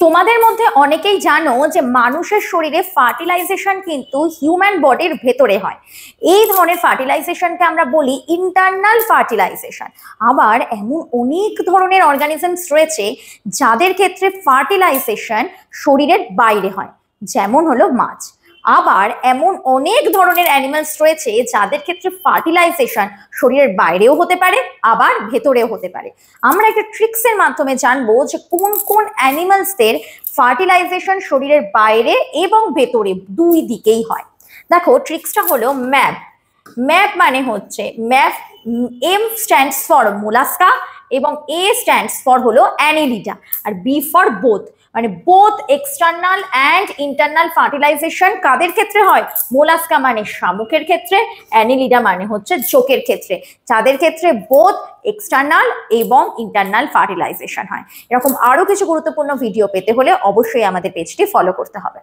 তোমাদের মধ্যে অনেকেই জানো যে মানুষের শরীরে ফার্টিলাইজেশন কিন্তু হিউম্যান বডির ভেতরে হয়। এই ধরনের ফার্টিলাইজেশনকে আমরা বলি ইন্টারনাল ফার্টিলাইজেশন। আবার এমন অনেক ধরনের অর্গানিজমস রয়েছে যাদের ক্ষেত্রে ফার্টিলাইজেশন শরীরের বাইরে হয়, যেমন হলো মাছ। আবার এমন অনেক ধরনের অ্যানিমালস রয়েছে যাদের ক্ষেত্রে ফার্টিলাইজেশন শরীরের বাইরেও হতে পারে, আবার ভেতরেও হতে পারে। আমরা একটা ট্রিক্সের মাধ্যমে জানবো যে কোন কোন অ্যানিমালসদের ফার্টিলাইজেশন শরীরের বাইরে এবং ভেতরে দুই দিকেই হয়। দেখো, ট্রিক্সটা হলো ম্যাপ। ম্যাপ মানে হচ্ছে map, M stands for Mollusca এবং এ স্ট্যান্ডস ফর হলো অ্যানিলিডা, আর বি ফর বোথ। মানে both external and internal fertilisation কাদের ক্ষেত্রে হয়? মোলাস্কা মানে শামুকের ক্ষেত্রে, অ্যানিলিডা মানে হচ্ছে জোকের ক্ষেত্রে, যাদের ক্ষেত্রে বোথ এক্সটার্নাল এবং ইন্টারনাল ফার্টিলাইজেশন হয়। এরকম আরো কিছু গুরুত্বপূর্ণ ভিডিও পেতে হলে অবশ্যই আমাদের পেজটি ফলো করতে হবে।